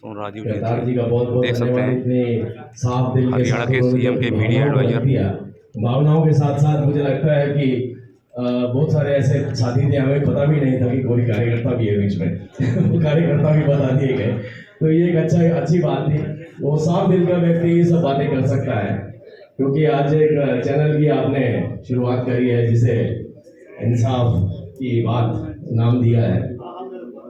तो राजीव करतार जी जी का बहुत बहुत देख सकते धन्यवाद। हैं इतने साफ दिल के हरियाणा साथ के उन्होंने सीएम जो के अपनी मीडिया भावनाओं को एडवाइजर। रख दिया। भावनाओं के साथ साथ मुझे लगता है कि बहुत सारे ऐसे साथी थे, हमें पता भी नहीं था कि कोई कार्यकर्ता भी है बीच में वो कार्यकर्ता भी बता दिए गए, तो ये एक अच्छी बात थी। वो साफ दिल का व्यक्ति ये सब बातें कर सकता है, क्योंकि आज एक चैनल की आपने शुरुआत करी है जिसे इंसाफ की बात नाम दिया है।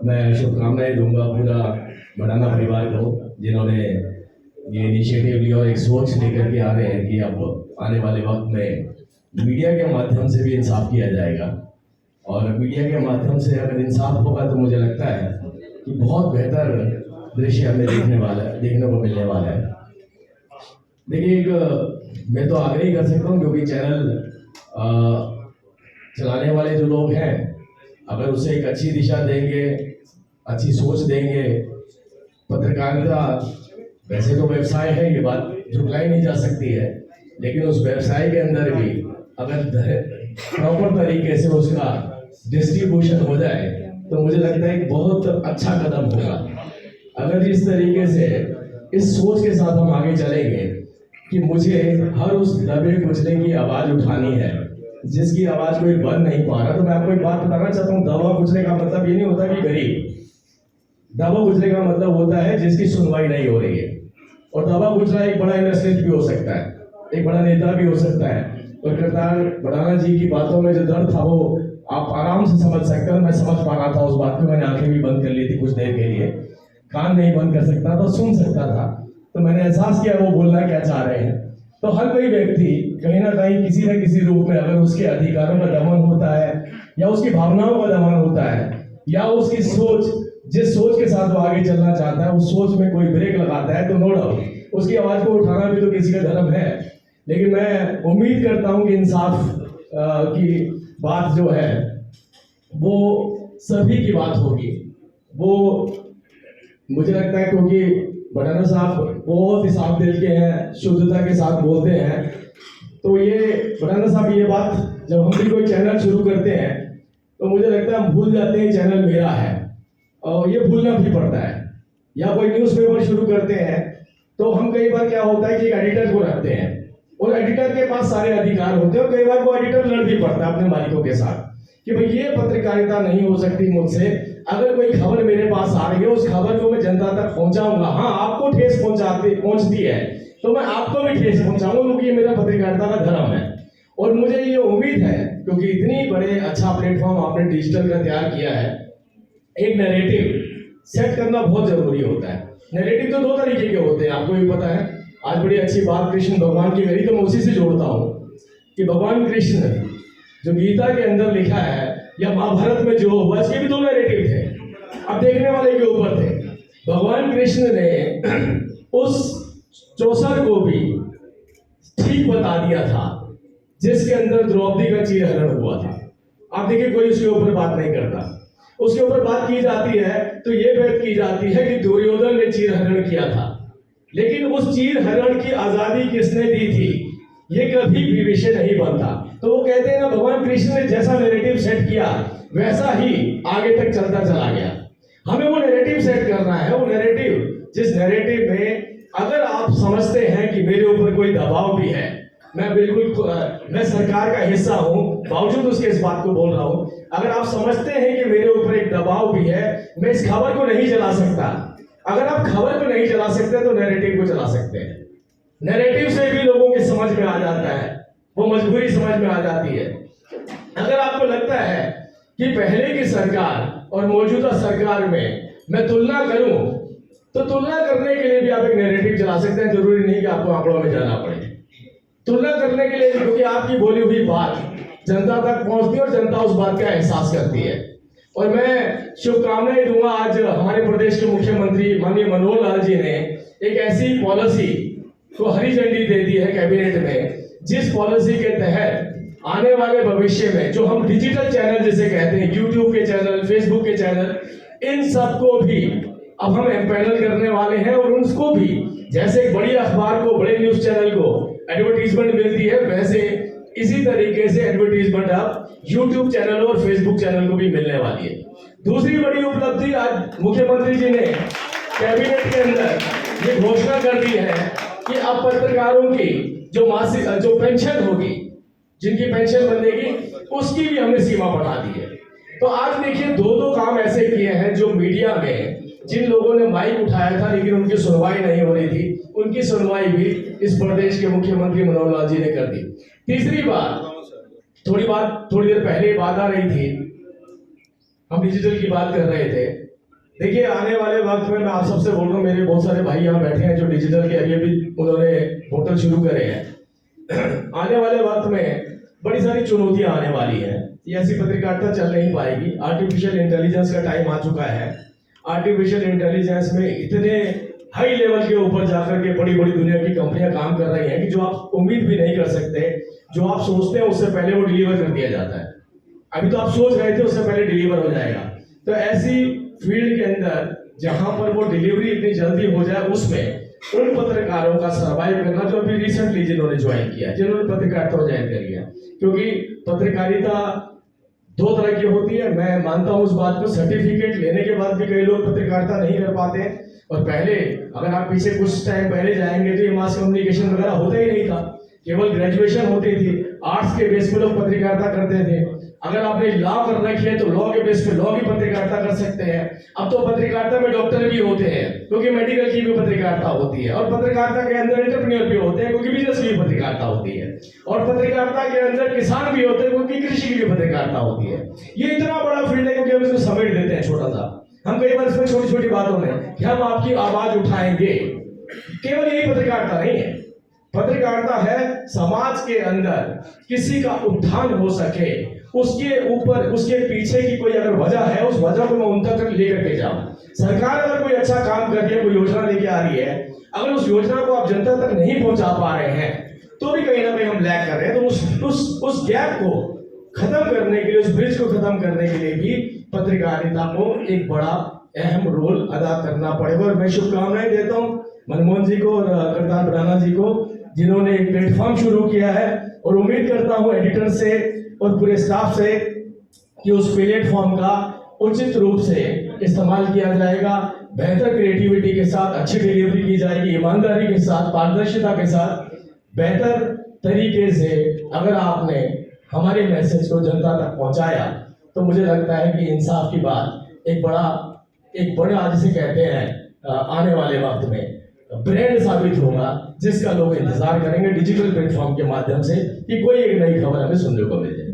मैं शुभकामनाएं दूंगा पूरा बढ़ाना परिवार को, जिन्होंने ये इनिशिएटिव लिया और एक सोच लेकर के आ रहे हैं कि अब आने वाले वक्त में मीडिया के माध्यम से भी इंसाफ किया जाएगा। और मीडिया के माध्यम से अगर इंसाफ होगा तो मुझे लगता है कि बहुत बेहतर दृश्य हमें देखने को मिलने वाला है। देखिए, एक मैं तो आग्रह ही कर सकता हूँ, क्योंकि चैनल चलाने वाले जो लोग हैं, अगर उसे एक अच्छी दिशा देंगे, अच्छी सोच देंगे। पत्रकारिता वैसे तो व्यवसाय है, ये बात झुटलाई नहीं जा सकती है, लेकिन उस व्यवसाय के अंदर भी अगर प्रॉपर तरीके से उसका डिस्ट्रीब्यूशन हो जाए तो मुझे लगता है एक बहुत अच्छा कदम होगा। अगर जिस तरीके से इस सोच के साथ हम आगे चलेंगे कि मुझे हर उस दबे कुचले की आवाज उठानी है जिसकी आवाज कोई बन नहीं पा रहा, तो मैं आपको एक बात बताना चाहता हूँ। दबा कुचले का मतलब ये नहीं होता कि गरीब, दबा कुचले का मतलब होता है जिसकी सुनवाई नहीं हो रही है। और दबा कुचला एक बड़ा इंडस्ट्रियलिस्ट भी हो सकता है, एक बड़ा नेता भी हो सकता है। और करतार बड़ाना जी की बातों में जो दर्द था वो आप आराम से समझ सकते हो। मैं समझ पा रहा था उस बात को, मैंने आंखें भी बंद कर ली थी कुछ देर के लिए, कान नहीं बंद कर सकता था, सुन सकता था, तो मैंने एहसास किया वो बोलना क्या चाह रहे हैं। तो हर कोई व्यक्ति कहीं ना कहीं किसी न किसी रूप में अगर उसके अधिकारों का दमन होता है या उसकी भावनाओं का दमन होता है या उसकी सोच, जिस सोच के साथ वो आगे चलना चाहता है उस सोच में कोई ब्रेक लगाता है, तो नो डाउट उसकी आवाज को उठाना भी तो किसी का धर्म है। लेकिन मैं उम्मीद करता हूं कि इंसाफ की बात जो है वो सभी की बात होगी। वो मुझे लगता है क्योंकि बड़ाना साहब बहुत ही साफ दिल के हैं, शुद्धता के साथ बोलते हैं, तो ये बड़ाना साहब ये बात जब हम भी कोई चैनल शुरू करते हैं तो मुझे लगता है हम भूल जाते हैं चैनल मेरा है, और ये भूलना भी पड़ता है। या कोई न्यूज़पेपर शुरू करते हैं तो हम कई बार क्या होता है कि एडिटर को रखते हैं और एडिटर के पास सारे अधिकार होते हैं, और कई बार वो एडिटर लड़ भी पड़ता है अपने मालिकों के साथ कि भाई ये पत्रकारिता नहीं हो सकती मुझसे। अगर कोई खबर मेरे पास आ रही है उस खबर को मैं जनता तक पहुंचाऊंगा। हाँ, आपको ठेस पहुंचती है तो मैं आपको भी ठेस पहुंचाऊंगा, क्योंकि ये मेरा पत्रकारिता का धर्म है। और मुझे ये उम्मीद है, क्योंकि इतनी बड़े अच्छा प्लेटफॉर्म आपने डिजिटल का तैयार किया है, एक नैरेटिव सेट करना बहुत जरूरी होता है। नैरेटिव तो दो तरीके के होते हैं, आपको भी पता है। आज बड़ी अच्छी बात कृष्ण भगवान की मेरी, तो मैं उसी से जोड़ता हूँ कि भगवान कृष्ण जो गीता के अंदर लिखा है या महाभारत में जो हुआ, इसके भी दो नैरेटिव थे, अब देखने वाले के ऊपर थे। भगवान कृष्ण ने उस चौसर को भी ठीक बता दिया था जिसके अंदर द्रौपदी का चीरहरण हुआ था। आप देखिए, कोई उसके ऊपर बात नहीं करता। उसके ऊपर बात की जाती है तो ये बात की जाती है कि दुर्योधन ने चीरहरण किया था, लेकिन उस चीरहरण की आजादी किसने दी थी ये कभी भी विषय नहीं बनता। तो वो कहते हैं ना, भगवान कृष्ण ने जैसा नैरेटिव सेट किया वैसा ही आगे तक चलता चला गया। हमें वो नैरेटिव सेट करना है, वो नैरेटिव जिस नैरेटिव में अगर आप समझते हैं कि मेरे ऊपर कोई दबाव भी है, मैं बिल्कुल मैं सरकार का हिस्सा हूं, बावजूद उसके इस बात को बोल रहा हूं, अगर आप समझते हैं कि मेरे ऊपर एक दबाव भी है, मैं इस खबर को नहीं चला सकता। अगर आप खबर को नहीं चला सकते तो नैरेटिव को चला सकते हैं। नैरेटिव से भी लोगों की समझ में आ जाता है, वो मजबूरी समझ में आ जाती है। अगर आपको लगता है कि पहले की सरकार और मौजूदा सरकार में मैं तुलना करूं, तो तुलना करने के लिए भी आप एक नैरेटिव चला सकते हैं। जरूरी नहीं कि आपको आंकड़ों में जाना पड़े। तुलना करने के लिए, क्योंकि आपकी बोली हुई बात जनता तक पहुंचती है और जनता उस बात का एहसास करती है। और मैं शुभकामनाएं दूंगा, आज हमारे प्रदेश के मुख्यमंत्री माननीय मनोहर लाल जी ने एक ऐसी पॉलिसी को हरी झंडी दे दी है कैबिनेट में, जिस पॉलिसी के तहत आने वाले भविष्य में जो हम डिजिटल चैनल जिसे कहते हैं, यूट्यूब के चैनल, फेसबुक के चैनल, इन सबको भी अब हम एम्पैनल करने वाले हैं। और उसको भी जैसे एक बड़ी अखबार को, बड़े न्यूज चैनल को एडवर्टीजमेंट मिलती है, वैसे इसी तरीके से एडवर्टीजमेंट अब यूट्यूब चैनल और फेसबुक चैनल को भी मिलने वाली है। दूसरी बड़ी उपलब्धि आज मुख्यमंत्री जी ने कैबिनेट के अंदर ये घोषणा कर दी है कि अब पत्रकारों की जो मासिक जो पेंशन होगी, जिनकी पेंशन बंधेगी, उसकी भी हमने सीमा बढ़ा दी है। तो आज देखिए दो काम ऐसे किए हैं जो मीडिया में जिन लोगों ने माइक उठाया था लेकिन उनकी सुनवाई नहीं हो रही थी, उनकी सुनवाई भी इस प्रदेश के मुख्यमंत्री मनोहर लाल जी ने कर दी। तीसरी बात, थोड़ी देर पहले बात आ रही थी, हम डिजिटल की बात कर रहे थे। देखिए आने वाले वक्त में मैं आप सबसे बोल रहा हूँ, मेरे बहुत सारे भाई यहाँ बैठे हैं जो डिजिटल के अभी उन्होंने पोर्टल शुरू करे हैं। आने वाले वक्त में बड़ी सारी चुनौतियां आने वाली है। ये ऐसी पत्रकारिता चल नहीं पाएगी। आर्टिफिशियल इंटेलिजेंस का टाइम आ चुका है। आर्टिफिशियल इंटेलिजेंस में इतने हाई लेवल के ऊपर जाकर के बड़ी बड़ी दुनिया की कंपनियां काम कर रही हैं कि जो आप उम्मीद भी नहीं कर सकते, जो आप सोचते हैं उससे पहले वो डिलीवर कर दिया जाता है। अभी तो आप सोच रहे थे उससे पहले डिलीवर हो जाएगा। तो ऐसी फील्ड के अंदर जहां पर वो डिलीवरी इतनी जल्दी हो जाए, उसमें उन पत्रकारों का सर्वाइव करना जो अभी रिसेंटली जिन्होंने ज्वाइन किया, जिन्होंने पत्रकारिता ज्वाइन करी है, क्योंकि पत्रकारिता दो तरह की होती है। मैं मानता हूं उस बात को, सर्टिफिकेट लेने के बाद भी कई लोग पत्रकारिता नहीं कर पाते हैं। और पहले अगर आप पीछे कुछ टाइम पहले जाएंगे तो ये मास कम्युनिकेशन वगैरह होता ही नहीं था, केवल ग्रेजुएशन होती थी। आर्ट्स के बेस पे लोग पत्रकारिता करते थे। अगर आपने लॉ कर रखी है तो लॉ के बेस पे लॉ की पत्रकारिता कर सकते हैं। अब तो पत्रकारिता में डॉक्टर भी होते हैं, क्योंकि मेडिकल की भी पत्रकारिता होती है। और पत्रकारिता के अंदर एंटरप्रेन्योर भी होते हैं, क्योंकि बिजनेस की पत्रकारिता होती है। और पत्रकारिता के अंदर किसान भी होते हैं, क्योंकि कृषि की भी पत्रकारिता होती है। ये इतना बड़ा फील्ड है क्योंकि हम इसको समेट देते हैं छोटा सा। हम कई बार इसमें छोटी छोटी बातों में कि हम आपकी आवाज उठाएंगे, केवल यही पत्रकारिता नहीं है। पत्रकारिता है समाज के अंदर किसी का उत्थान हो सके, उसके ऊपर उसके पीछे की कोई अगर वजह है, उस वजह को मैं उन तक लेकर के जाऊं। सरकार अगर कोई अच्छा काम कर रही है, कोई योजना लेके आ रही है, अगर उस योजना को आप जनता तक नहीं पहुंचा पा रहे हैं तो भी कहीं ना कहीं हम लैग कर रहे हैं। तो उस गैप को खत्म करने के लिए, उस ब्रिज को खत्म करने के लिए भी पत्रकारिता को एक बड़ा अहम रोल अदा करना पड़ेगा। और मैं शुभकामनाएं देता हूं मनमोहन जी को और करतार बराना जी को, जिन्होंने एक प्लेटफॉर्म शुरू किया है। और उम्मीद करता हूं एडिटर से और पूरे स्टाफ से कि उस प्लेटफॉर्म का उचित रूप से इस्तेमाल किया जाएगा, बेहतर क्रिएटिविटी के साथ अच्छी डिलीवरी की जाएगी, ईमानदारी के साथ, पारदर्शिता के साथ, बेहतर तरीके से। अगर आपने हमारे मैसेज को जनता तक पहुंचाया तो मुझे लगता है कि इंसाफ की बात एक बड़ा जिसे कहते हैं आने वाले वक्त में ब्रांड साबित होगा, जिसका लोग इंतजार करेंगे डिजिटल प्लेटफॉर्म के माध्यम से कि कोई एक नई खबर हमें सुनने को मिल जाए।